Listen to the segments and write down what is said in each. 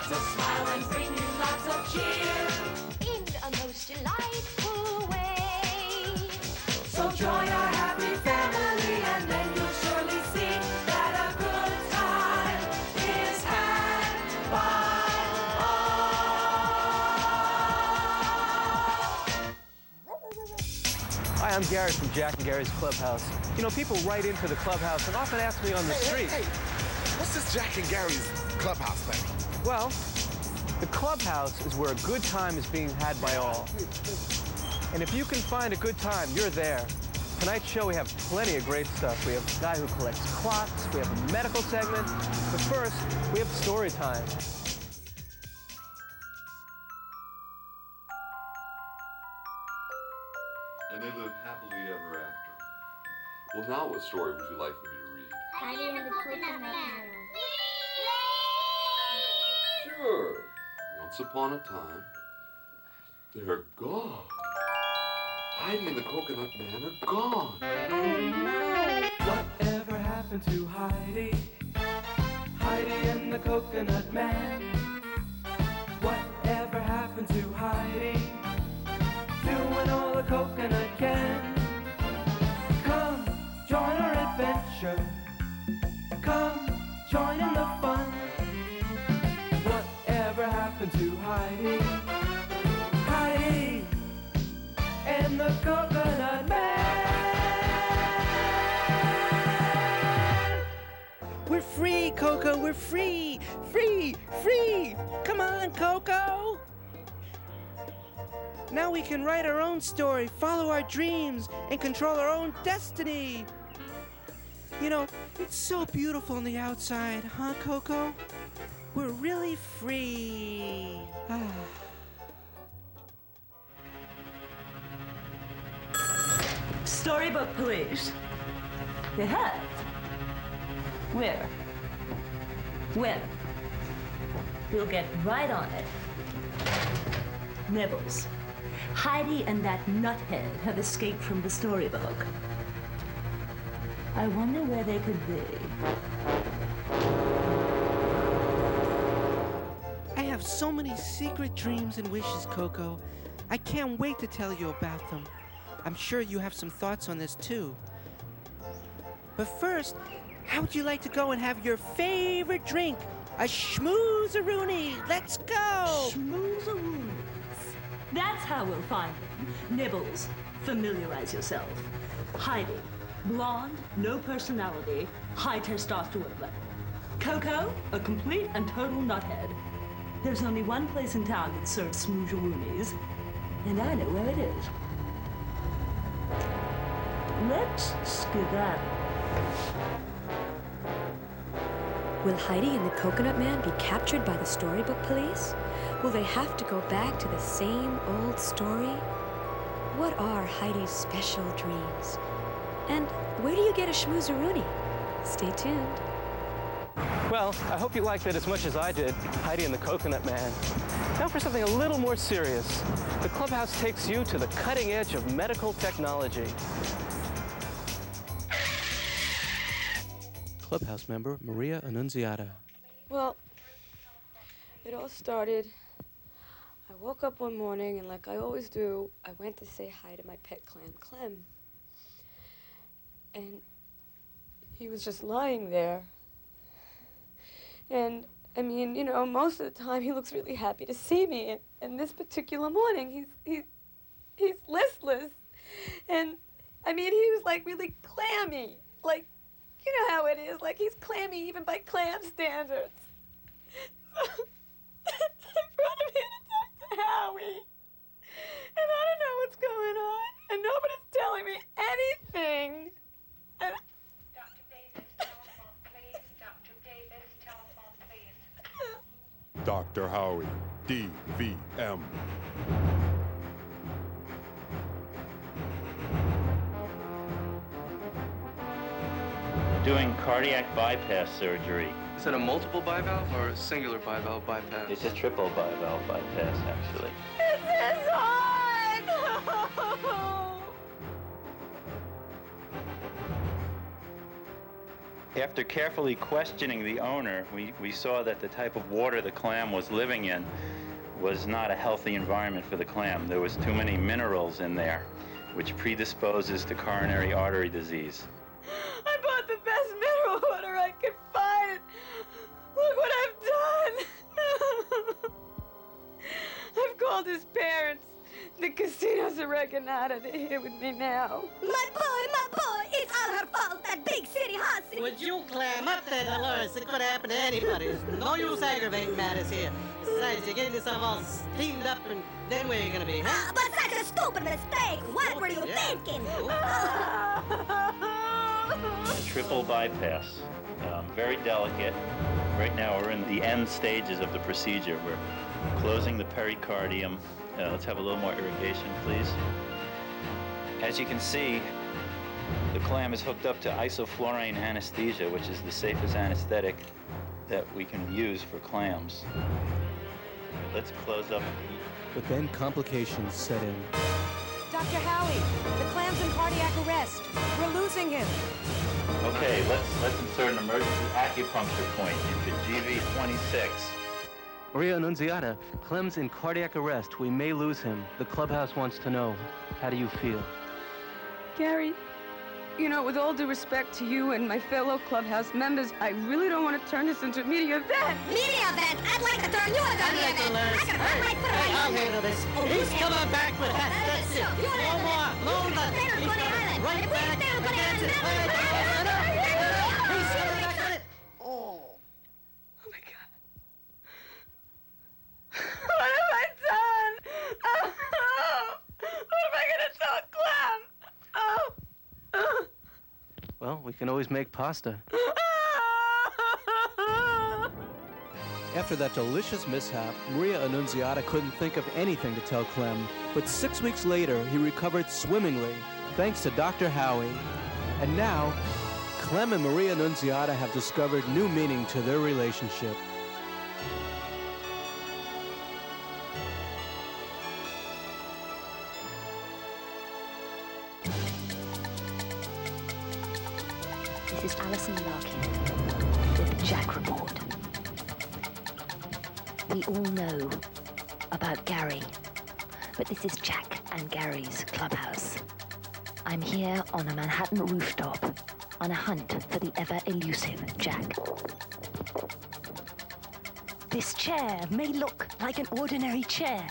lots of smile and bring you lots of cheer in a most delightful way. So join our happy family and then you'll surely see that a good time is had by all. Hi, I'm Gary from Jack and Gary's Clubhouse. You know, people write into the Clubhouse and often ask me on the street. Hey, what's this Jack and Gary's Clubhouse thing? Well, the Clubhouse is where a good time is being had by all. And if you can find a good time, you're there. Tonight's show, we have plenty of great stuff. We have a guy who collects clocks, we have a medical segment, but first, we have story time. And they lived happily ever after. Well, now what story would you like for me to read? Heidi and the Coconut Man. Sure. Once upon a time, they're gone. Heidi and the Coconut Man are gone. Whatever happened to Heidi? Heidi and the Coconut Man. Whatever happened to Heidi? Doing all the coconut can. Come, join our adventure. Come, join in the fun. Whatever happened to Heidi? Heidi and the Coconut Man. We're free, Coco, we're free! Free! Free! Come on, Coco! Now we can write our own story, follow our dreams, and control our own destiny. You know, it's so beautiful on the outside, huh, Coco? We're really free. Storybook police. They have. Where? When? We'll get right on it. Nibbles. Heidi and that nuthead have escaped from the storybook. I wonder where they could be. I have so many secret dreams and wishes, Coco. I can't wait to tell you about them. I'm sure you have some thoughts on this, too. But first, how would you like to go and have your favorite drink? A schmoozeroonie. Let's go! Schmoozeroonie. That's how we'll find them. Nibbles, familiarize yourself. Heidi, blonde, no personality, high testosterone level. Coco, a complete and total nuthead. There's only one place in town that serves schmoozerooниes, and I know where it is. Let's skedaddle. Will Heidi and the Coconut Man be captured by the storybook police? Will they have to go back to the same old story? What are Heidi's special dreams? And where do you get a schmoozeroonie? Stay tuned. Well, I hope you liked it as much as I did, Heidi and the Coconut Man. Now for something a little more serious. The Clubhouse takes you to the cutting edge of medical technology. Clubhouse member Maria Annunziata. Well, it all started. I woke up one morning and like I always do, I went to say hi to my pet clam, Clem. And he was just lying there. And I mean, you know, most of the time he looks really happy to see me. And this particular morning, he's listless. And I mean, he was like really clammy. Like, you know how it is. Like, he's clammy even by clam standards. So I brought him here to talk to Howie. And I don't know what's going on. And nobody's telling me anything. And Dr. Davis, telephone, please. Dr. Davis, telephone, please. Dr. Howie, DVM. Doing cardiac bypass surgery. Is it a multiple bivalve or a singular bivalve bypass? It's a triple bivalve bypass, actually. this is hard! After carefully questioning the owner, we saw that the type of water the clam was living in was not a healthy environment for the clam. There was too many minerals in there, which predisposes to coronary artery disease. I bought the best mineral water I could find. Look what I've done. I've called his parents. The casinos are wrecking out of here with me now. My boy, it's all her fault, that big city hussy. Would you clam up there, Dolores? It could happen to anybody. There's no use aggravating matters here. Besides, you're getting yourself all steamed up, and then where are you gonna be, huh? But such a stupid mistake. What were you thinking? Triple bypass. Very delicate. Right now we're in the end stages of the procedure. We're closing the pericardium. Let's have a little more irrigation, please. As you can see, the clam is hooked up to isoflurane anesthesia, which is the safest anesthetic that we can use for clams. Let's close up. But then complications set in. Dr. Howie, the clam's in cardiac arrest. We're losing him. Okay, let's insert an emergency acupuncture point into GV26. Maria Annunziata, Clem's in cardiac arrest. We may lose him. The clubhouse wants to know. How do you feel? Gary, you know, with all due respect to you and my fellow clubhouse members, I really don't want to turn this into a media event. Media event? I'd like to turn you into a media event. I can run right through it. I'll handle this. He's coming back with that. That's it. No more. No more. He's coming right back. That's it. What have I done? What am I gonna tell Clem? Well, we can always make pasta. After that delicious mishap, Maria Annunziata couldn't think of anything to tell Clem. But 6 weeks later, he recovered swimmingly, thanks to Dr. Howie. And now, Clem and Maria Annunziata have discovered new meaning to their relationship. This is Alison Larkin with the Jack Report. We all know about Gary, but this is Jack and Gary's clubhouse. I'm here on a Manhattan rooftop on a hunt for the ever-elusive Jack. This chair may look like an ordinary chair,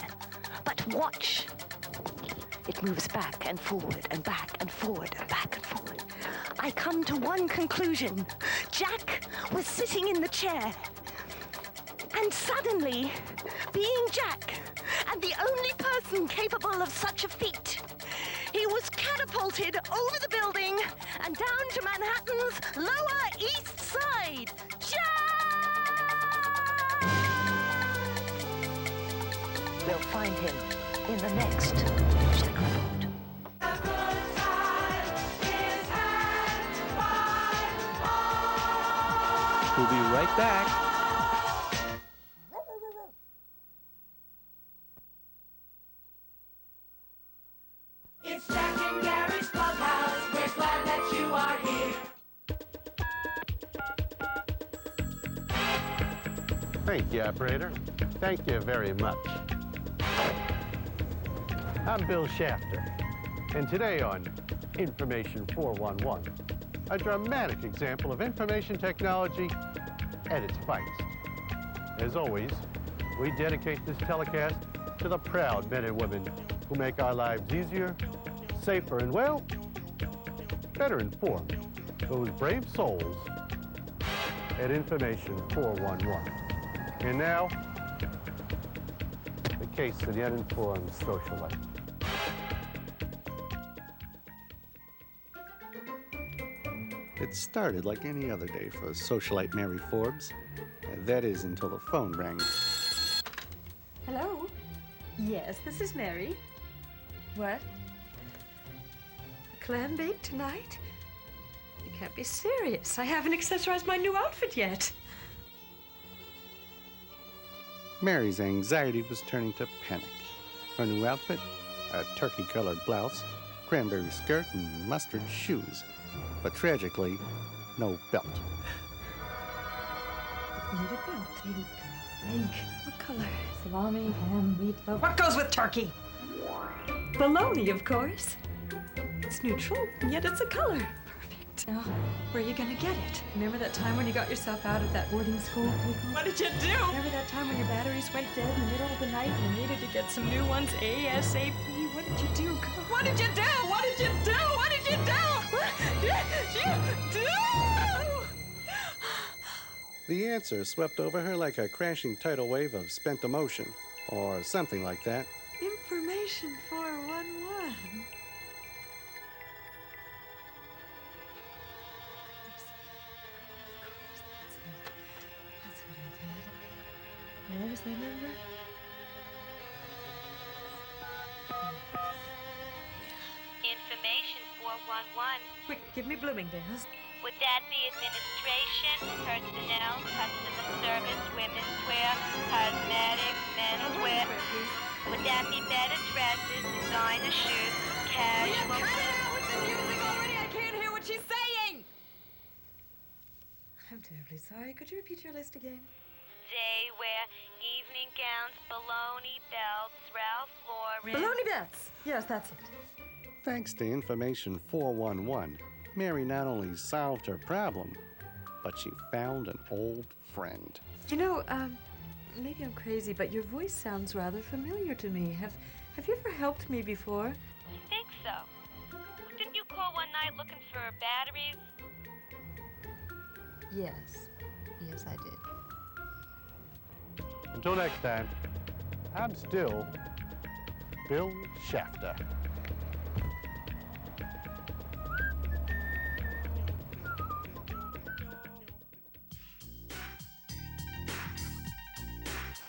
but watch. It moves back and forward and back and forward and back and forward. I come to one conclusion. Jack was sitting in the chair. And suddenly, being Jack, and the only person capable of such a feat, he was catapulted over the building and down to Manhattan's Lower East Side. Jack! We'll find him in the next Jack Report. We'll be right back. It's Jack and Gary's Clubhouse. We're glad that you are here. Thank you, operator. Thank you very much. I'm Bill Shafter, and today on Information 411, a dramatic example of information technology at its finest. As always, we dedicate this telecast to the proud men and women who make our lives easier, safer, and, well, better informed. Those brave souls at Information 411. And now, the case of the uninformed socialite. It started like any other day for socialite Mary Forbes. That is, until the phone rang. Hello? Yes, this is Mary. What? A clam bake tonight? You can't be serious. I haven't accessorized my new outfit yet. Mary's anxiety was turning to panic. Her new outfit, a turkey-colored blouse, cranberry skirt, and mustard shoes. But tragically, no belt. Need a belt. Pink. What color? Salami, ham, meatloaf. What goes with turkey? Bologna, of course. It's neutral, and yet it's a color. Perfect. Now, where are you gonna get it? Remember that time when you got yourself out of that boarding school? What did you do? Remember that time when your batteries went dead in the middle of the night and you needed to get some new ones ASAP? What did you do? What did you do? What did you do? What did you do? What did you do? The answer swept over her like a crashing tidal wave of spent emotion, or something like that. Information 411. What was that number? Information 411. Quick, give me Bloomingdale's. Would that be administration, personnel, customer service, women's wear, cosmetics, men's wear? Would that be better dresses, designer shoes, casual? Will you cut it out with the music already? I can't hear what she's saying. I'm terribly sorry. Could you repeat your list again? Day wear, evening gowns, baloney belts, Ralph Lauren. Baloney belts. Yes, that's it. Thanks to Information 411, Mary not only solved her problem, but she found an old friend. You know, maybe I'm crazy, but your voice sounds rather familiar to me. Have you ever helped me before? I think so. Didn't you call one night looking for batteries? Yes. Yes, I did. Until next time, I'm still Bill Shafter.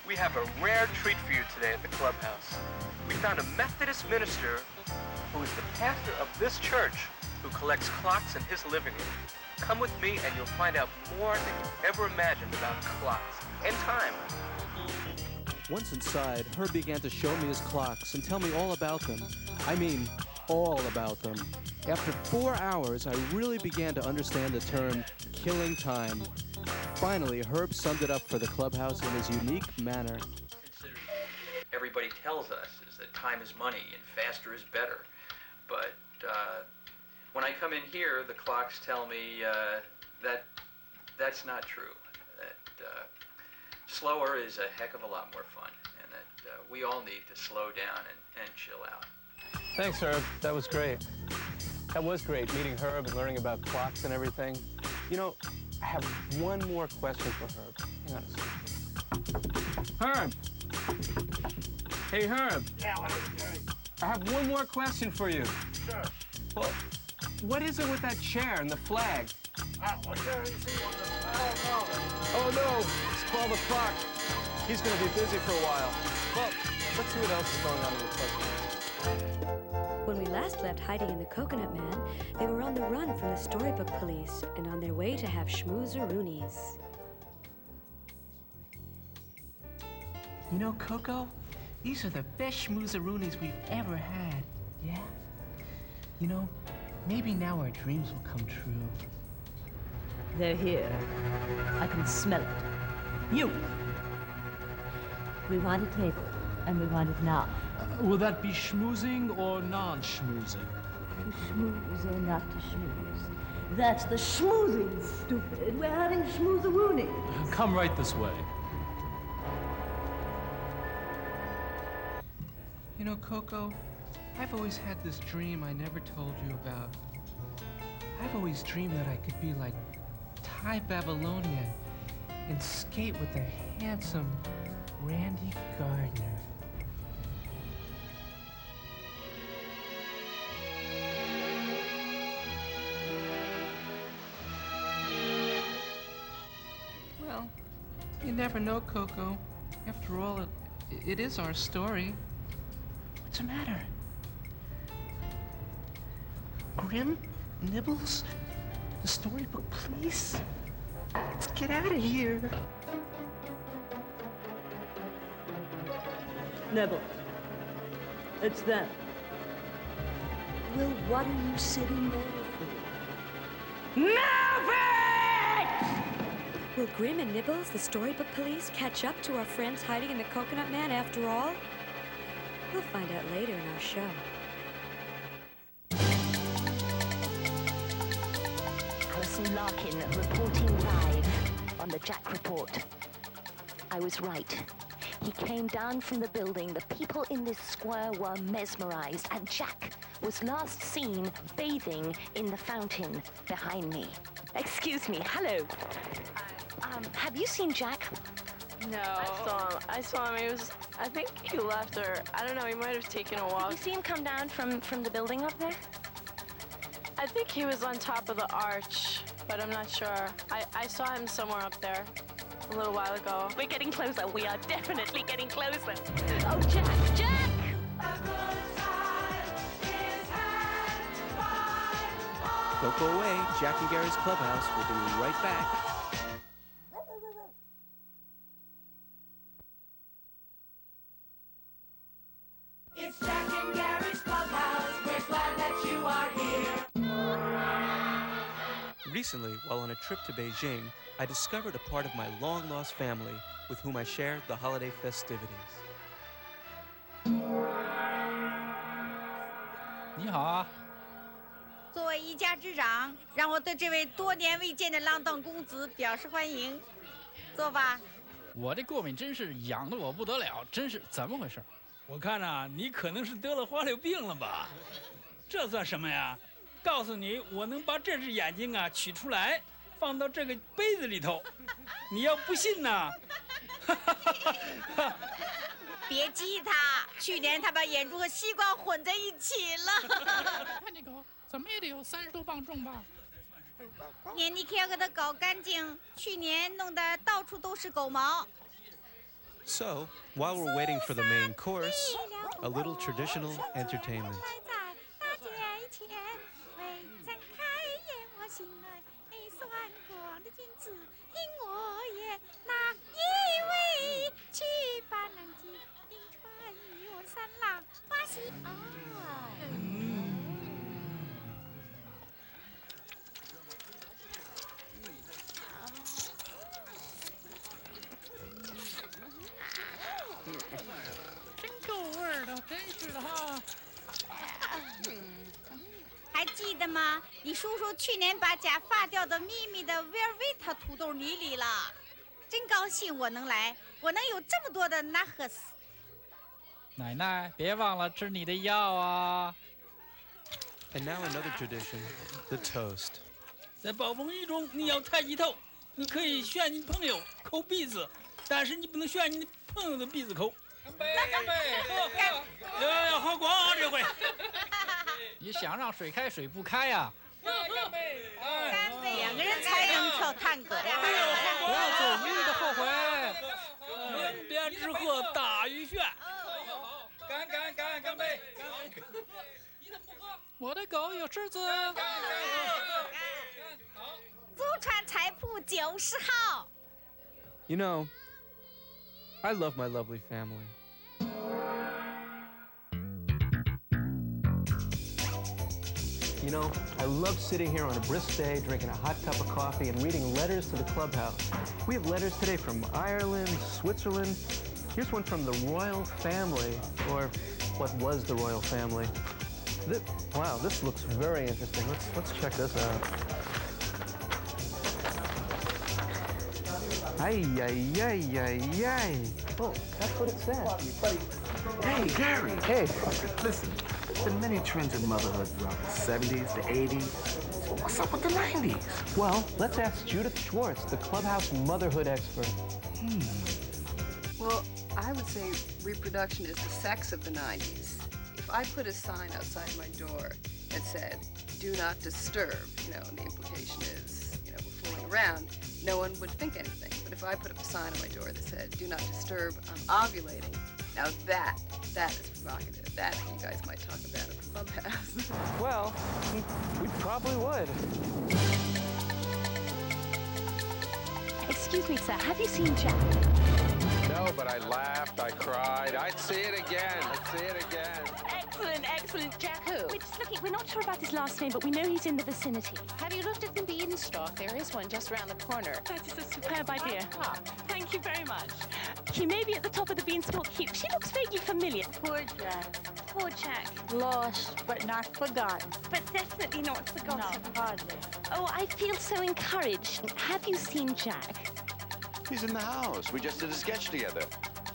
We have a rare treat for you today at the Clubhouse. We found a Methodist minister who is the pastor of this church who collects clocks in his living room. Come with me and you'll find out more than you ever imagined about clocks and time. Once inside, Herb began to show me his clocks and tell me all about them. I mean, all about them. After 4 hours, I really began to understand the term killing time. Finally, Herb summed it up for the Clubhouse in his unique manner. Everybody tells us is that time is money and faster is better. But when I come in here, the clocks tell me that that's not true. That slower is a heck of a lot more fun, and that we all need to slow down and chill out. Thanks, Herb. That was great. That was great, meeting Herb and learning about clocks and everything. You know, I have one more question for Herb. Hang on a second. Herb! Hey, Herb. Yeah, what is it? I have one more question for you. Sure. Well, what is it with that chair and the flag? What's there? Oh, no. It's 12 o'clock. He's going to be busy for a while. Well, let's see what else is going on in the club. When we last left Heidi and the Coconut Man, they were on the run from the storybook police and on their way to have schmoozeroonies. You know, Coco, these are the best schmoozeroonies we've ever had. Yeah? You know, maybe now our dreams will come true. They're here. I can smell it. You! We want a table, and we want it now. Will that be schmoozing or non-schmoozing? To schmooze or not to schmooze. That's the schmoozing, stupid. We're having schmoozeroonies. Come right this way. You know, Coco, I've always had this dream I never told you about. I've always dreamed that I could be like Thai Babylonian and skate with the handsome Randy Gardner. Well, you never know, Coco. After all, it is our story. What's the matter? Grim? Nibbles? The storybook police? Let's get out of here. Nibble. It's them. Well, what are you sitting there for? Never! Will Grim and Nibbles, the storybook police, catch up to our friends Heidi and the Coconut Man after all? We'll find out later in our show. Alison Larkin reporting live on the Jack Report. I was right. He came down from the building. The people in this square were mesmerized, and Jack was last seen bathing in the fountain behind me. Excuse me, hello. Have you seen Jack? No. I saw him. I think he left, or I don't know, he might have taken a walk. Did you see him come down from the building up there? I think he was on top of the arch, but I'm not sure. I saw him somewhere up there a little while ago. We're getting closer. We are definitely getting closer. Oh, Jack! Jack! Don't go away. Jack and Gary's Clubhouse. We'll be right back. It's Jack and Gary's Clubhouse. We're glad that you are here. Recently, while on a trip to Beijing, I discovered a part of my long-lost family with whom I shared the holiday festivities. 你好啊。作为一家之长，让我对这位多年未见的浪荡公子表示欢迎。坐吧。我这过敏真是痒得我不得了，真是怎么回事？我看啊，你可能是得了花柳病了吧？这算什么呀？告诉你，我能把这只眼睛啊取出来，放到这个杯子里头。你要不信呢？别激他，去年他把眼珠和西瓜混在一起了。看这狗，怎么也得有30多磅重吧？年你可要给它搞干净，去年弄得到处都是狗毛。 So, while we're waiting for the main course, a little traditional entertainment. Word 真是的哈。还记得吗？你叔叔去年把假发掉的秘密的威尔维塔土豆泥里了，真高兴我能来，我能有这么多的纳赫斯。奶奶，别忘了吃你的药啊。And now another tradition, the toast. 在暴风雨中，你要抬起头，你可以炫你朋友抠鼻子，但是你不能炫你朋友的鼻子抠。 干杯！干杯！要喝光啊！这回。你想让水开水不开呀？干杯！干杯！两个人才能跳探戈。不要做无意的后悔。两边之和大于炫。干杯！你怎么不喝？我的狗有虱子。租船财铺90号。 You know, I love my lovely family. You know, I love sitting here on a brisk day, drinking a hot cup of coffee and reading letters to the clubhouse. We have letters today from Ireland, Switzerland. Here's one from the royal family, or what was the royal family. Wow, this looks very interesting. Let's check this out. Ay, ay, ay, ay, ay. Oh, that's what it says. Hey, Gary. Hey. Listen, there's been many trends in motherhood throughout the 70s, the 80s. What's up with the 90s? Well, let's ask Judith Schwartz, the Clubhouse motherhood expert. Well, I would say reproduction is the sex of the 90s. If I put a sign outside my door that said, do not disturb, and the implication is, we're fooling around, no one would think anything. But if I put up a sign on my door that said, do not disturb, I'm ovulating, now that is provocative. That you guys might talk about at the Clubhouse. Well, we probably would. Excuse me, sir, have you seen Jack? No, know, but I laughed, I cried. I'd see it again. I'd see it again. Excellent, excellent. Jack who? We're just looking. We're not sure about his last name, but we know he's in the vicinity. Have you looked at the beanstalk? There is one just around the corner. That is a superb idea. Thank you very much. He may be at the top of the beanstalk heap. She looks vaguely familiar. Poor Jack. Poor Jack. Lost, but not forgotten. But definitely not forgotten. No, hardly. Oh, I feel so encouraged. Have you seen Jack? He's in the house. We just did a sketch together.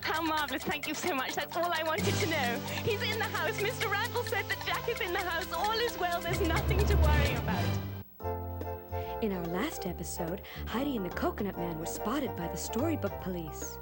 How marvelous. Thank you so much. That's all I wanted to know. He's in the house. Mr. Randall said that Jack is in the house. All is well. There's nothing to worry about. In our last episode, Heidi and the Coconut Man were spotted by the storybook police.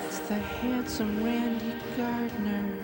It's the handsome Randy Gardner.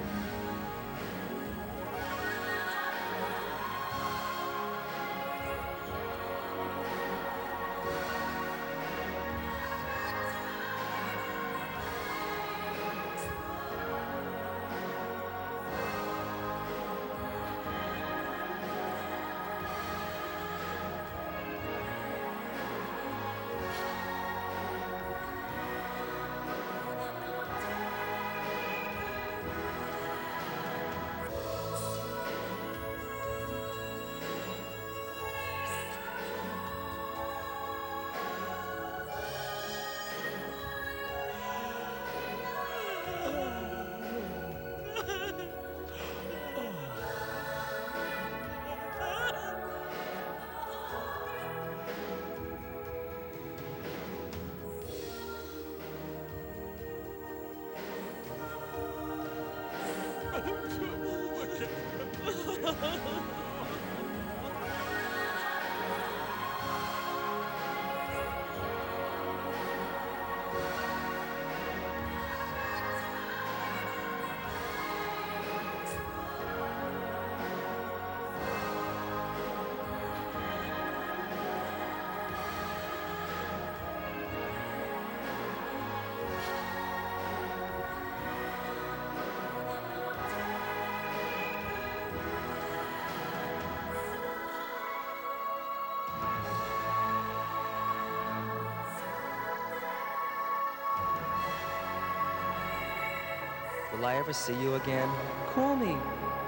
Will I ever see you again? Call me.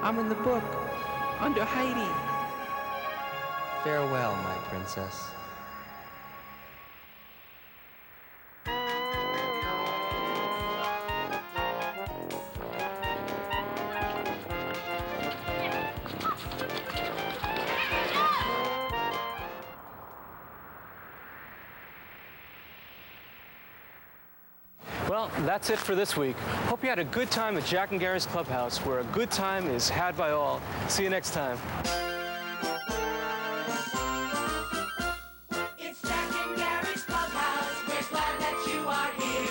I'm in the book. Under Heidi. Farewell, my princess. Well, that's it for this week. Hope you had a good time at Jack and Gary's Clubhouse, where a good time is had by all. See you next time. It's Jack and Gary's Clubhouse. We're glad that you are here.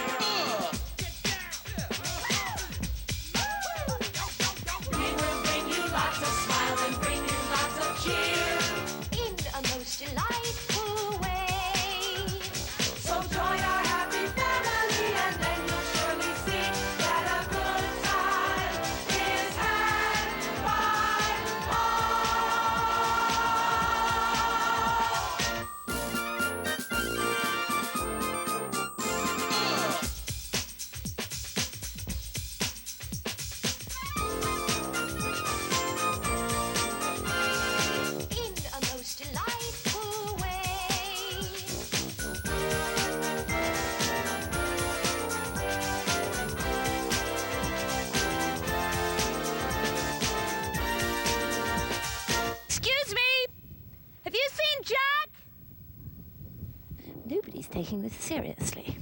We will bring you lots of smiles and bring you lots of cheer in a most delightful way. So join our happy family and then you'll surely see that a good time is had by all. Nobody's taking this seriously.